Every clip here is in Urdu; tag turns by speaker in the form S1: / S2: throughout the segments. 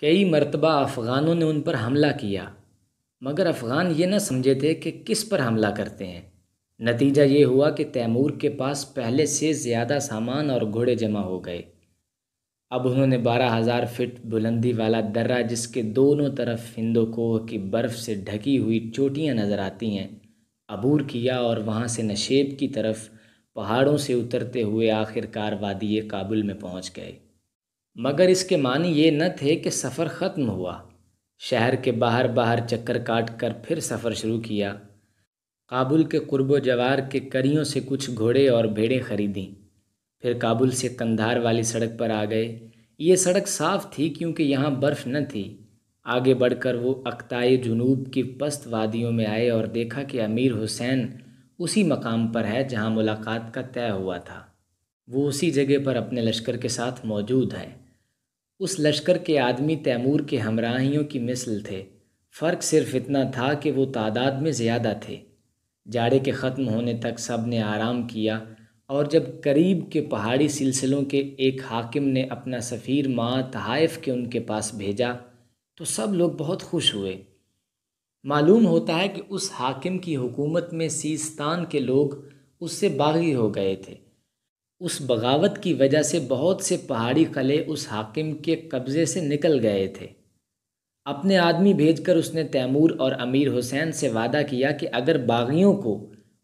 S1: کئی مرتبہ افغانوں نے ان پر حملہ کیا، مگر افغان یہ نہ سمجھے تھے کہ کس پر حملہ کرتے ہیں۔ نتیجہ یہ ہوا کہ تیمور کے پاس پہلے سے زیادہ سامان اور گھوڑے جمع ہو گئے۔ اب انہوں نے 12,000 فٹ بلندی والا درہ، جس کے دونوں طرف ہند و کوہ کی برف سے ڈھکی ہوئی چوٹیاں نظر آتی ہیں، عبور کیا اور وہاں سے نشیب کی طرف پہاڑوں سے اترتے ہوئے آخر کار وادی کابل میں پہنچ گئے۔ مگر اس کے معنی یہ نہ تھے کہ سفر ختم ہوا۔ شہر کے باہر چکر کاٹ کر پھر سفر شروع کیا۔ کابل کے قرب و جوار کے کریوں سے کچھ گھوڑے اور بھیڑیں خریدیں، پھر کابل سے قندھار والی سڑک پر آ گئے۔ یہ سڑک صاف تھی کیونکہ یہاں برف نہ تھی۔ آگے بڑھ کر وہ اقطاع جنوب کی پست وادیوں میں آئے اور دیکھا کہ امیر حسین اسی مقام پر ہے جہاں ملاقات کا طے ہوا تھا۔ وہ اسی جگہ پر اپنے لشکر کے ساتھ موجود ہے۔ اس لشکر کے آدمی تیمور کے ہمراہیوں کی مثل تھے، فرق صرف اتنا تھا کہ وہ تعداد میں زیادہ تھے۔ جاڑے کے ختم ہونے تک سب نے آرام کیا، اور جب قریب کے پہاڑی سلسلوں کے ایک حاکم نے اپنا سفیر تحائف کے ان کے پاس بھیجا تو سب لوگ بہت خوش ہوئے۔ معلوم ہوتا ہے کہ اس حاکم کی حکومت میں سیستان کے لوگ اس سے باغی ہو گئے تھے۔ اس بغاوت کی وجہ سے بہت سے پہاڑی قلعے اس حاکم کے قبضے سے نکل گئے تھے۔ اپنے آدمی بھیج کر اس نے تیمور اور امیر حسین سے وعدہ کیا کہ اگر باغیوں کو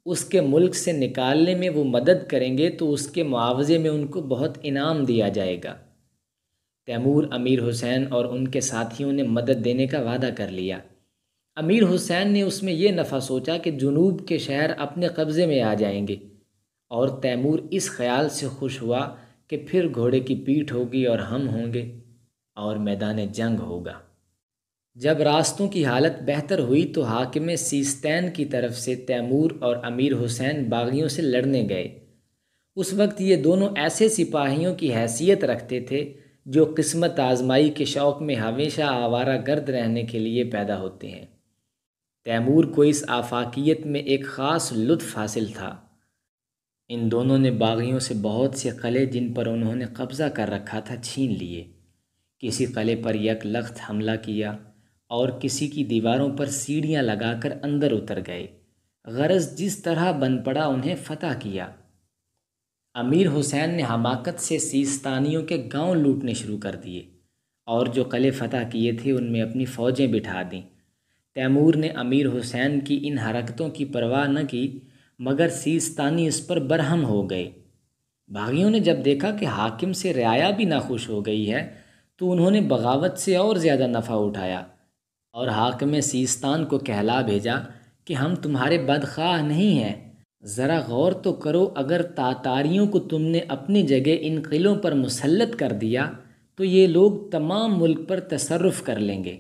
S1: اس کے ملک سے نکالنے میں وہ مدد کریں گے تو اس کے معاوضے میں ان کو بہت انعام دیا جائے گا۔ تیمور امیر حسین اور ان کے ساتھیوں نے مدد دینے کا وعدہ کر لیا۔ امیر حسین نے اس میں یہ نفع سوچا کہ جنوب کے شہر اپنے قبضے میں آ جائیں گے، اور تیمور اس خیال سے خوش ہوا کہ پھر گھوڑے کی پیٹھ ہوگی اور ہم ہوں گے اور میدان جنگ ہوگا۔ جب راستوں کی حالت بہتر ہوئی تو حاکم سیستان کی طرف سے تیمور اور امیر حسین باغیوں سے لڑنے گئے۔ اس وقت یہ دونوں ایسے سپاہیوں کی حیثیت رکھتے تھے جو قسمت آزمائی کے شوق میں ہمیشہ آوارہ گرد رہنے کے لیے پیدا ہوتے ہیں۔ تیمور کو اس آفاقیت میں ایک خاص لطف حاصل تھا۔ ان دونوں نے باغیوں سے بہت سے قلعے جن پر انہوں نے قبضہ کر رکھا تھا چھین لیے۔ کسی قلعے پر یک لخت حملہ کیا اور کسی کی دیواروں پر سیڑھیاں لگا کر اندر اتر گئے، غرض جس طرح بن پڑا انہیں فتح کیا۔ امیر حسین نے حماقت سے سیستانیوں کے گاؤں لوٹنے شروع کر دیے اور جو قلعے فتح کیے تھے ان میں اپنی فوجیں بٹھا دیں۔ تیمور نے امیر حسین کی ان حرکتوں کی پرواہ نہ کی، مگر سیستانی اس پر برہم ہو گئے۔ باغیوں نے جب دیکھا کہ حاکم سے رعایا بھی ناخوش ہو گئی ہے تو انہوں نے بغاوت سے اور زیادہ نفع اٹھایا اور حاکم سیستان کو کہلا بھیجا کہ ہم تمہارے بدخواہ نہیں ہیں، ذرا غور تو کرو، اگر تاتاریوں کو تم نے اپنی جگہ ان قلعوں پر مسلط کر دیا تو یہ لوگ تمام ملک پر تصرف کر لیں گے۔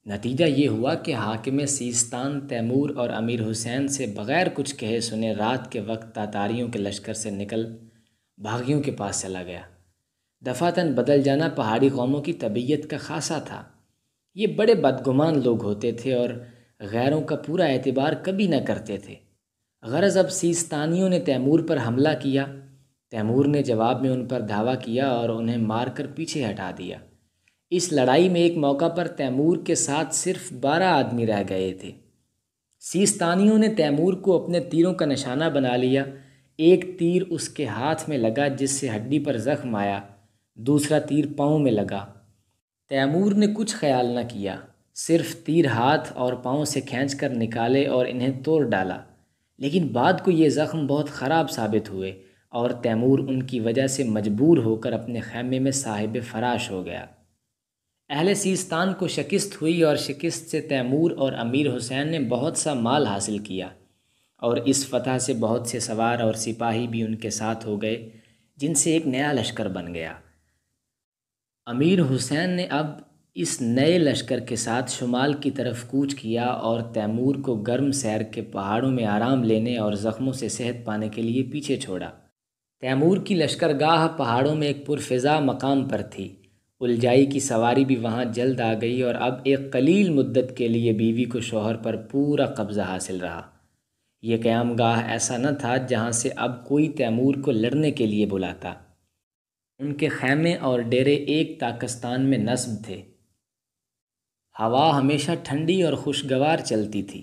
S1: نتیجہ یہ ہوا کہ حاکم سیستان تیمور اور امیر حسین سے بغیر کچھ کہے سنے رات کے وقت تاتاریوں کے لشکر سے نکل باغیوں کے پاس چلا گیا۔ دفعتاً بدل جانا پہاڑی قوموں کی طبیعت کا خاصہ تھا۔ یہ بڑے بدگمان لوگ ہوتے تھے اور غیروں کا پورا اعتبار کبھی نہ کرتے تھے۔ غرض اب سیستانیوں نے تیمور پر حملہ کیا۔ تیمور نے جواب میں ان پر دھاوا کیا اور انہیں مار کر پیچھے ہٹا دیا۔ اس لڑائی میں ایک موقع پر تیمور کے ساتھ صرف 12 آدمی رہ گئے تھے۔ سیستانیوں نے تیمور کو اپنے تیروں کا نشانہ بنا لیا۔ ایک تیر اس کے ہاتھ میں لگا جس سے ہڈی پر زخم آیا، دوسرا تیر پاؤں میں لگا۔ تیمور نے کچھ خیال نہ کیا، صرف تیر ہاتھ اور پاؤں سے کھینچ کر نکالے اور انہیں توڑ ڈالا، لیکن بعد کو یہ زخم بہت خراب ثابت ہوئے اور تیمور ان کی وجہ سے مجبور ہو کر اپنے خیمے میں صاحب فراش ہو گیا۔ اہل سیستان کو شکست ہوئی اور شکست سے تیمور اور امیر حسین نے بہت سا مال حاصل کیا، اور اس فتح سے بہت سے سوار اور سپاہی بھی ان کے ساتھ ہو گئے جن سے ایک نیا لشکر بن گیا۔ امیر حسین نے اب اس نئے لشکر کے ساتھ شمال کی طرف کوچ کیا اور تیمور کو گرم سیر کے پہاڑوں میں آرام لینے اور زخموں سے صحت پانے کے لیے پیچھے چھوڑا۔ تیمور کی لشکرگاہ پہاڑوں میں ایک پرفضا مقام پر تھی۔ الجائی کی سواری بھی وہاں جلد آ گئی اور اب ایک قلیل مدت کے لیے بیوی کو شوہر پر پورا قبضہ حاصل رہا۔ یہ قیام گاہ ایسا نہ تھا جہاں سے اب کوئی تیمور کو لڑنے کے لیے بلاتا۔ ان کے خیمے اور ڈیرے ایک تاکستان میں نصب تھے۔ ہوا ہمیشہ ٹھنڈی اور خوشگوار چلتی تھی۔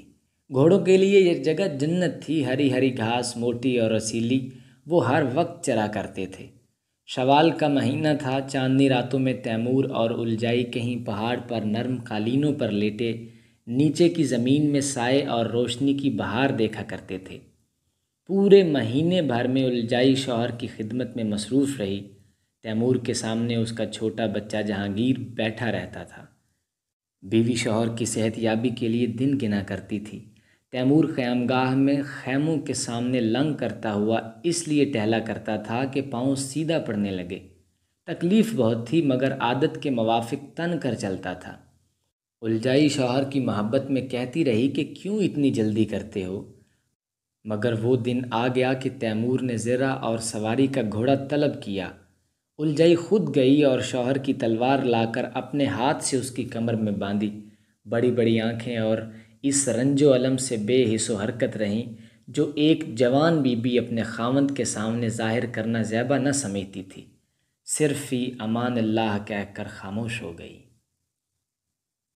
S1: گھوڑوں کے لیے یہ جگہ جنت تھی، ہری ہری گھاس موٹی اور رسیلی، وہ ہر وقت چرا کرتے تھے۔ شوال کا مہینہ تھا، چاندنی راتوں میں تیمور اور الجائی کہیں پہاڑ پر نرم قالینوں پر لیٹے نیچے کی زمین میں سائے اور روشنی کی بہار دیکھا کرتے تھے۔ پورے مہینے بھر میں الجائی شوہر کی خدمت میں مصروف رہی۔ تیمور کے سامنے اس کا چھوٹا بچہ جہانگیر بیٹھا رہتا تھا۔ بیوی شوہر کی صحت یابی کے لیے دن گنا کرتی تھی۔ تیمور خیمگاہ میں خیموں کے سامنے لنگ کرتا ہوا اس لیے ٹہلا کرتا تھا کہ پاؤں سیدھا پڑنے لگے۔ تکلیف بہت تھی مگر عادت کے موافق تن کر چلتا تھا۔ الجائی شوہر کی محبت میں کہتی رہی کہ کیوں اتنی جلدی کرتے ہو، مگر وہ دن آ گیا کہ تیمور نے زرہ اور سواری کا گھوڑا طلب کیا۔ الجائی خود گئی اور شوہر کی تلوار لا کر اپنے ہاتھ سے اس کی کمر میں باندھی۔ بڑی بڑی آنکھیں اور اس رنج و الم سے بے حس و حرکت رہیں جو ایک جوان بی بی اپنے خاوند کے سامنے ظاہر کرنا زیبا نہ سمجھتی تھی، صرف فی امان اللہ کہہ کر خاموش ہو گئی۔